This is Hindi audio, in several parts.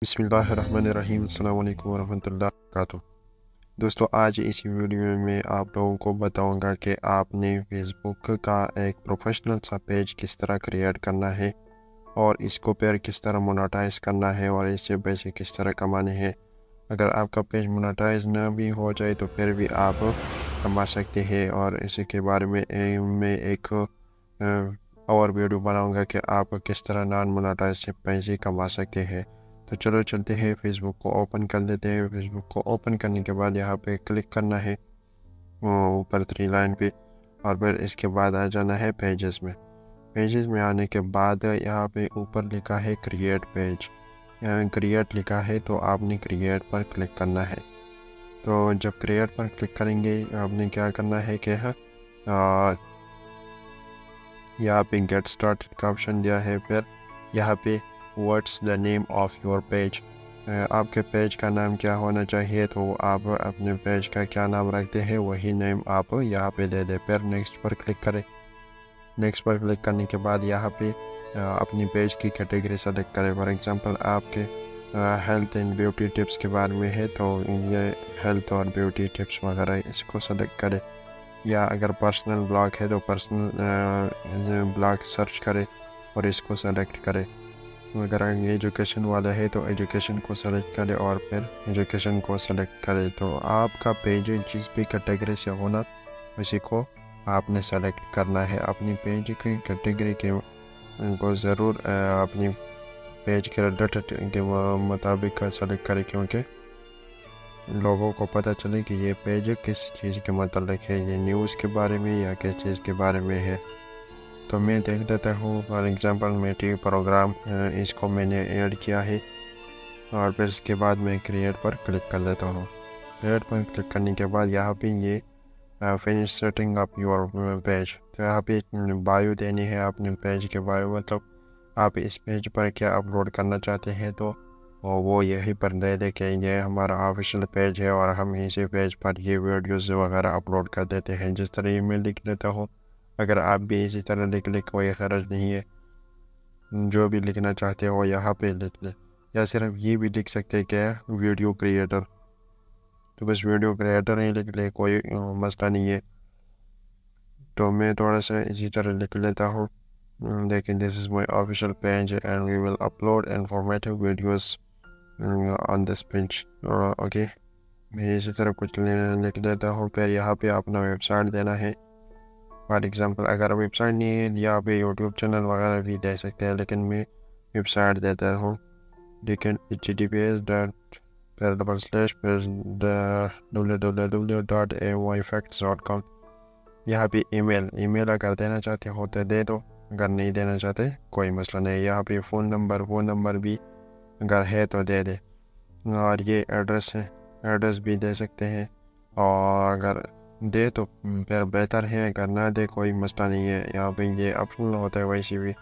बिस्मिल्लाहिर्रहमानिर्रहीम अस्सलाम वालेकुम वरहमतुल्लाहि वबरकातुहू। दोस्तों, आज इस वीडियो में आप लोगों को बताऊंगा कि आपने फेसबुक का एक प्रोफेशनल सा पेज किस तरह क्रिएट करना है और इसको फिर किस तरह मोनेटाइज करना है और इससे पैसे किस तरह कमाने हैं। अगर आपका पेज मोनेटाइज ना भी हो जाए तो फिर भी आप कमा सकते हैं और इसी के बारे में मैं एक और वीडियो बनाऊंगा कि आप किस तरह नॉन मोनेटाइज से पैसे कमा सकते हैं। तो चलो चलते हैं, फेसबुक को ओपन कर लेते हैं। फेसबुक को ओपन करने के बाद यहाँ पे क्लिक करना है ऊपर थ्री लाइन पे, और फिर इसके बाद आ जाना है पेजेस में। पेजेस में आने के बाद यहाँ पे ऊपर लिखा है क्रिएट पेज। यहाँ क्रिएट लिखा है तो आपने क्रिएट पर क्लिक करना है। तो जब क्रिएट पर क्लिक करेंगे आपने क्या करना है कि यहाँ पे गेट स्टार्टेड का ऑप्शन दिया है। फिर यहाँ पे what's the name of your page, आपके पेज का नाम क्या होना चाहिए, तो आप अपने पेज का क्या नाम रखते हैं वही नेम आप यहाँ पे दे दें। फिर नेक्स्ट पर क्लिक करें। नेक्स्ट पर क्लिक करने के बाद यहाँ पे अपनी पेज की कैटेगरी सेलेक्ट करें। फॉर एग्जांपल आपके हेल्थ एंड ब्यूटी टिप्स के बारे में है तो ये हेल्थ और ब्यूटी टिप्स वगैरह इसको सेलेक्ट करें। या अगर पर्सनल ब्लॉग है तो पर्सनल ब्लॉग सर्च करें और इसको सेलेक्ट करें। अगर एजुकेशन वाला है तो एजुकेशन को सेलेक्ट करें और फिर एजुकेशन को सेलेक्ट करें। तो आपका पेज जिस भी कैटेगरी से होना उसी को आपने सेलेक्ट करना है। अपनी पेज की कैटेगरी के को ज़रूर अपनी पेज के रिलेटेड के मुताबिक सेलेक्ट करें, क्योंकि लोगों को पता चले कि ये पेज किस चीज़ के मतलब है, ये न्यूज़ के बारे में या किस चीज़ के बारे में है। तो मैं देख लेता हूँ। फॉर एग्जांपल मैं टीवी प्रोग्राम इसको मैंने ऐड किया है और फिर इसके बाद मैं क्रिएट पर क्लिक कर देता हूँ। क्रिएट पर क्लिक करने के बाद यहाँ पे ये finish setting up your page, तो यहाँ पे बायो देनी है अपने पेज के बायो, मतलब आप इस पेज पर क्या अपलोड करना चाहते हैं तो और वो यहीं पर दे दे कि ये हमारा ऑफिशियल पेज है और हम इसी पेज पर ये वीडियोस वगैरह अपलोड कर देते हैं। जिस तरह ये मैं लिख लेता हूँ, अगर आप भी इसी तरह लिख ले कोई हर्ज नहीं है। जो भी लिखना चाहते हो यहाँ पे लिख ले, या सिर्फ ये भी लिख सकते हैं क्या वीडियो क्रिएटर, तो बस वीडियो क्रिएटर ही लिख ले, कोई मसला नहीं है। तो मैं थोड़ा सा इसी तरह लिख लेता हूँ। लेकिन this is my official page and we will upload informative videos on this page. Okay, मैं इसी तरह कुछ लिख देता हूँ। फिर यहाँ पे अपना वेबसाइट देना है। फॉर एग्जांपल अगर वेबसाइट नहीं है यहाँ पे यूट्यूब चैनल वगैरह भी दे सकते हैं, लेकिन मैं वेबसाइट देता हूँ। लेकिन https www.ayfacts.com। यहाँ पे ईमेल अगर देना चाहते हो तो दे दो, अगर नहीं देना चाहते कोई मसला नहीं। यहाँ पे फ़ोन नंबर भी अगर है तो दे दे, और ये एड्रेस है, एड्रेस भी दे सकते हैं। और अगर दे तो फिर बेहतर है, अगर ना दे कोई मसला नहीं है। यहाँ पे ये ऑप्शनल होता है वैसे भी।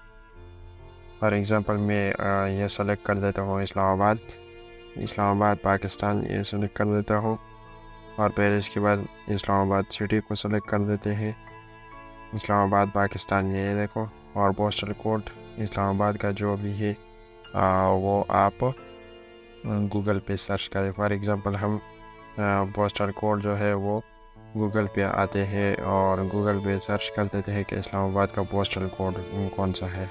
फॉर एग्ज़ाम्पल मैं ये सेलेक्ट कर देता हूँ इस्लामाबाद पाकिस्तान, ये सेलेक्ट कर देता हूँ। और फिर इसके बाद इस्लामाबाद सिटी को सेलेक्ट कर देते हैं, इस्लामाबाद पाकिस्तान, ये देखो। और पोस्टल कोड इस्लामाबाद का जो भी है वो आप गूगल पे सर्च करें। फॉर एग्ज़ाम्पल हम पोस्टल कोड जो है वो गूगल पे आते हैं और गूगल पे सर्च कर देते हैं कि इस्लामाबाद का पोस्टल कोड कौन सा है।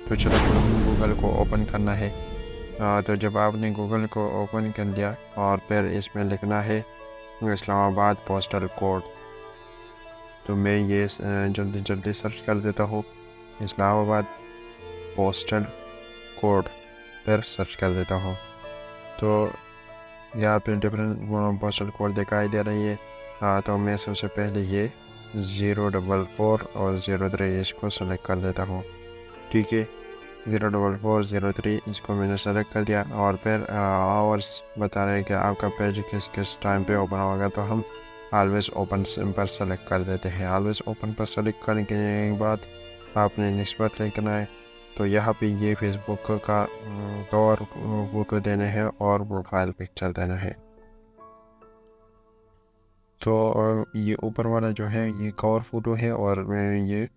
तो चलो गूगल को ओपन करना है। तो जब आपने गूगल को ओपन कर लिया और फिर इसमें लिखना है इस्लामाबाद पोस्टल कोड, तो मैं ये जल्दी जल्दी सर्च कर देता हूँ इस्लामाबाद पोस्टल कोड, फिर सर्च कर देता हूँ। तो यहाँ पे डिफरेंट पोस्टल कोड दिखाई दे रही है। तो मैं सबसे पहले ये 044 और 03 इसको सेलेक्ट कर देता हूँ। ठीक है, 04403 इसको मैंने सेलेक्ट कर दिया। और फिर आवर्स बता रहे हैं कि आपका पेज किस किस टाइम पे ओपन होगा, तो हम ऑलवेज ओपन पर सेलेक्ट कर देते हैं। ऑलवेज ओपन पर सेलेक्ट करने के बाद आपने नेक्स्ट पर क्लिक करना है। तो यहाँ पे ये फेसबुक का कवर फोटो देना है और प्रोफाइल पिक्चर देना है। तो ये ऊपर वाला जो है ये कवर फोटो है और ये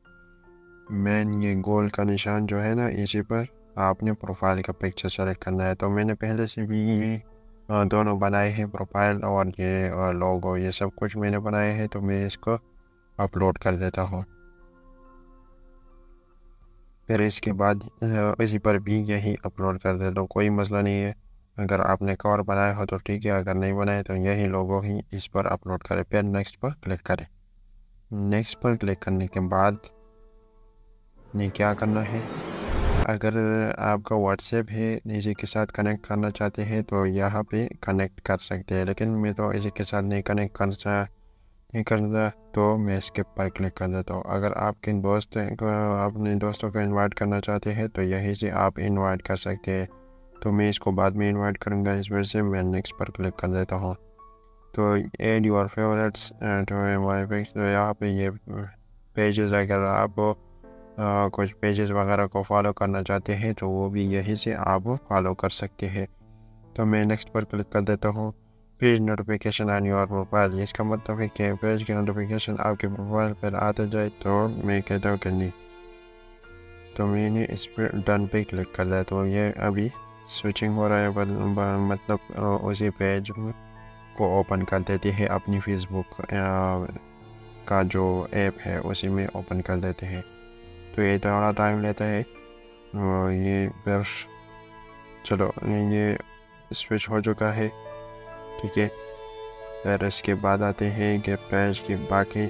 मेन ये गोल का निशान जो है ना इसी पर आपने प्रोफाइल का पिक्चर सेलेक्ट करना है। तो मैंने पहले से भी ये दोनों बनाए हैं, प्रोफाइल और ये लोगो, ये सब कुछ मैंने बनाए हैं। तो मैं इसको अपलोड कर देता हूँ। फिर इसके बाद इसी पर भी यही अपलोड कर देता हूँ, कोई मसला नहीं है। अगर आपने कवर बनाया हो तो ठीक है, अगर नहीं बनाए तो यही लोगो ही इस पर अपलोड करें। फिर नेक्स्ट पर क्लिक करें। नेक्स्ट पर क्लिक करने के बाद ने क्या करना है, अगर आपका व्हाट्सएप है, इसी के साथ कनेक्ट करना चाहते हैं तो यहाँ पे कनेक्ट कर सकते हैं, लेकिन मैं तो इसी के साथ नहीं कनेक्ट नहीं करता, तो मैं स्किप पर क्लिक कर देता हूँ। अगर आपके दोस्त को अपने दोस्तों को इनवाइट करना चाहते हैं तो यहीं से आप इनवाइट कर सकते हैं। तो मैं इसको बाद में इनवाइट करूँगा, इस वजह से मैं नेक्स्ट पर क्लिक कर देता हूँ। तो add your favourites to my page, तो यहाँ पे ये पेजेस, अगर आप कुछ पेजेस वगैरह को फॉलो करना चाहते हैं तो वो भी यहीं से आप फॉलो कर सकते हैं। तो मैं नेक्स्ट पर क्लिक कर देता हूँ। Page notification on your profile, इसका मतलब है कि पेज की नोटिफिकेशन आपके प्रोफाइल पर आते जाए, तो मैं कहता हूँ कि नहीं। तो मैंने इस पर डन पे क्लिक कर दिया। तो ये अभी स्विचिंग हो रहा है, मतलब उसी पेज को ओपन कर देते हैं, अपनी फेसबुक का जो ऐप है उसी में ओपन कर देते हैं। तो ये थोड़ा टाइम लेता है। ये फिर चलो, ये स्विच हो चुका है, ठीक है। फिर इसके बाद आते हैं कि पेज की बाकी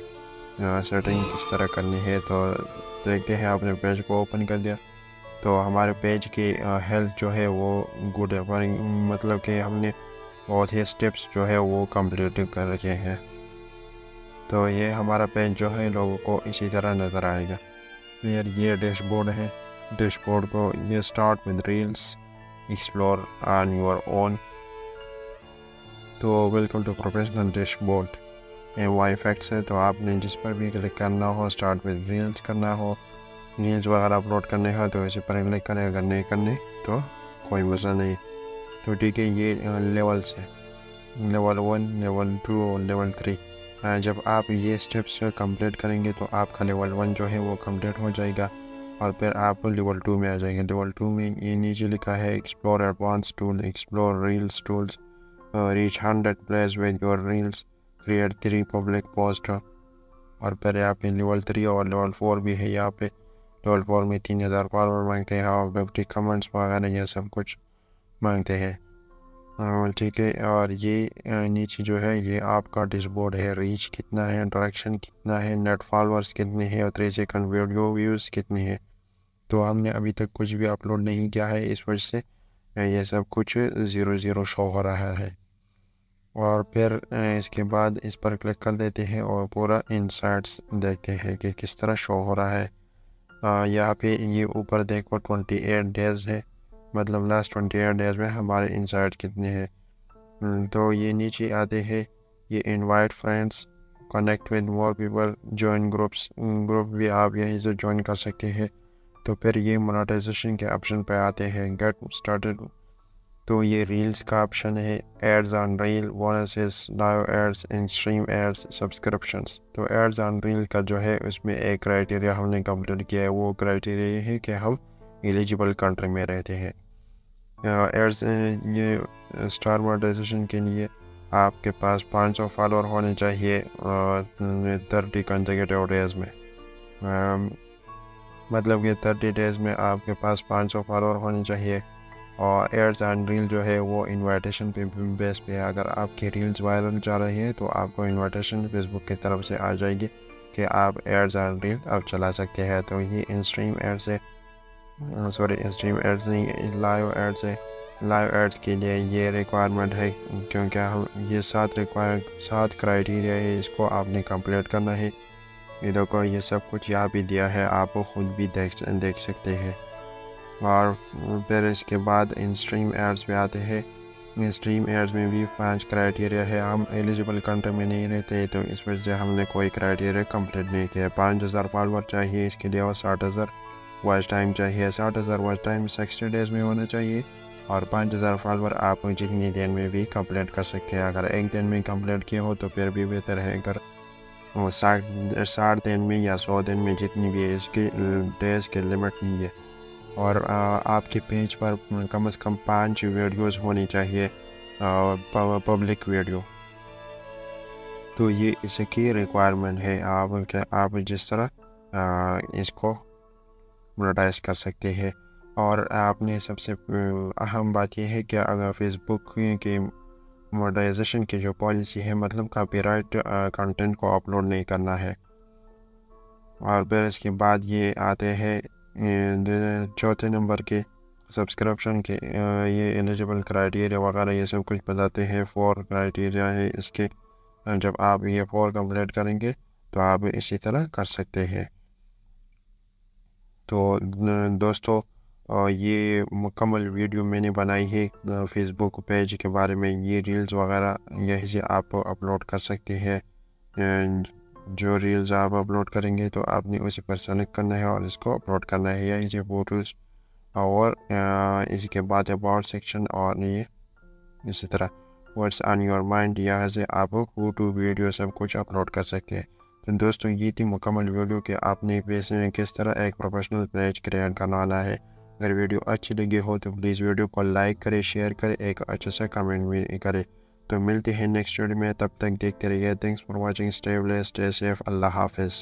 सेटिंग किस तरह करनी है। तो देखते हैं, आपने पेज को ओपन कर दिया तो हमारे पेज की हेल्थ जो है वो गुड है, पर मतलब कि हमने बहुत ही स्टेप्स जो है वो कंप्लीट कर रखे हैं। तो ये हमारा पेज जो है लोगों को इसी तरह नज़र आएगा। फिर ये डैशबोर्ड है। डैशबोर्ड को ये start with reels, explore on your own. तो welcome to professional dashboard why facts है। तो आपने जिस पर भी क्लिक करना हो, स्टार्ट विद रील्स करना हो, रील्स वगैरह अपलोड करने हो तो इसी पर क्लिक करें, अगर नहीं करने तो कोई मसला नहीं। तो ठीक है, ये लेवल्स है, लेवल 1, लेवल 2 और लेवल 3। जब आप ये स्टेप्स कंप्लीट करेंगे तो आपका लेवल 1 जो है वो कंप्लीट हो जाएगा और फिर आप लेवल 2 में आ जाएंगे। लेवल 2 में ये नीचे लिखा है explore advance tool, explore reels tools, reach 100 place with your reels, create 3 public post. और फिर यहाँ पे लेवल 3 और लेवल 4 भी है। यहाँ पे लेवल 4 में 3000 फॉलोअर मांगते हैं और 50 कमेंट्स वगैरह ये सब कुछ मांगते हैं, ठीक है। और ये नीचे जो है ये आपका डैशबोर्ड है, रीच कितना है, इंटरेक्शन कितना है, नेट फॉलोअर्स कितने हैं और 3 सेकंड वीडियो व्यूज़ कितने हैं। तो हमने अभी तक कुछ भी अपलोड नहीं किया है, इस वजह से ये सब कुछ 0 शो हो रहा है। और फिर इसके बाद इस पर क्लिक कर देते हैं और पूरा इंसाइट्स देखते हैं कि किस तरह शो हो रहा है। यहाँ पे ये ऊपर देखो 28 डेज़ है, मतलब लास्ट 28 डेज़ में हमारे इंसाइट कितने हैं। तो ये नीचे आते हैं, ये invite friends, connect with more people, join groups, group भी आप यहीं से ज्वाइन कर सकते हैं। तो फिर ये मोनेटाइजेशन के ऑप्शन पे आते हैं, गेट स्टार्टेड। तो ये रील्स का ऑप्शन है, ads on reel, bonuses, live ads, in stream ads, subscriptions. तो एड्स ऑन रील का जो है उसमें एक क्राइटेरिया हमने कंप्लीट किया है, वो क्राइटेरिया है कि हम एलिजिबल कंट्री में रहते हैं। एड्स ये स्टार मोनेटाइजेशन के लिए आपके पास 500 फॉलोअर होने चाहिए 30 कंसेक्यूटिव डेज़ में। मतलब कि 30 डेज़ में आपके पास 500 फॉलोअर होने चाहिए। और एड्स एंड रील जो है वो इनविटेशन पे बेस पे है। अगर आपकी रील्स वायरल जा रही है तो आपको इनविटेशन फेसबुक की तरफ से आ जाएगी कि आप एड्स एंड रील अब चला सकते हैं। तो ये इन स्ट्रीम एड्स है, सॉरी इन स्ट्रीम एड्स नहीं, लाइव एड्स है। लाइव एड्स के लिए ये रिक्वायरमेंट है, क्योंकि हम ये 7 क्राइटेरिया है, इसको आपने कंप्लीट करना है। ये देखो ये सब कुछ यहाँ भी दिया है, आप खुद भी देख सकते हैं। और फिर इसके बाद इन स्ट्रीम एड्स पे आते हैं। इन स्ट्रीम एड्स में भी 5 क्राइटेरिया है, हम एलिजिबल कंट्री में नहीं रहते, तो इस वजह से हमने कोई क्राइटेरिया कंप्लीट नहीं किया। 5000 फॉलोअर चाहिए इसके लिए और 60,000 वॉच टाइम चाहिए। 60,000 वॉच टाइम 60 डेज़ में होना चाहिए और 5000 फॉलोअर आप जितनी देर में भी कंप्लीट कर सकते हैं। अगर एक दिन में कंप्लीट किए हो तो फिर भी बेहतर है, अगर 60 दिन में या 100 दिन में जितनी भी है, इसकी डेज़ की लिमिट नहीं है। और आपके पेज पर कम से कम 5 वीडियोस होनी चाहिए, पब्लिक वीडियो। तो ये इसकी रिक्वायरमेंट है। आप जिस तरह इसको मोनेटाइज कर सकते हैं। और आपने सबसे अहम बात यह है कि अगर फेसबुक की मोनेटाइजेशन की जो पॉलिसी है, मतलब कॉपीराइट कंटेंट को अपलोड नहीं करना है। और फिर इसके बाद ये आते हैं चौथे नंबर के सब्सक्रिप्शन के ये एलिजिबल क्राइटेरिया वगैरह ये सब कुछ बताते हैं। 4 क्राइटेरिया है इसके। जब आप ये 4 कंप्लीट करेंगे तो आप इसी तरह कर सकते हैं। तो दोस्तों, ये मुकम्मल वीडियो मैंने बनाई है फेसबुक पेज के बारे में। ये रील्स वगैरह यहीं से आप अपलोड कर सकते हैं। जो रील्स आप अपलोड करेंगे तो आपने उसी पर सेलेक्ट करना है और इसको अपलोड करना है, या इसे फ़ोटोज़ और इसके बाद अबाउट सेक्शन और ये इसी तरह व्हाट्स ऑन योर माइंड, यहाँ से आप फोटो वीडियो सब कुछ अपलोड कर सकते हैं। तो दोस्तों, ये थी मुकम्मल वीडियो कि आपने किस तरह एक प्रोफेशनल पेज क्रिएट करवाना है। अगर वीडियो अच्छी लगी हो तो प्लीज़ वीडियो को लाइक करें, शेयर करें, एक अच्छे से कमेंट भी करें। तो मिलते हैं नेक्स्ट वीडियो में, तब तक देखते रहिए। Thanks for watching, stay blessed, stay safe, अल्लाह हाफिज़।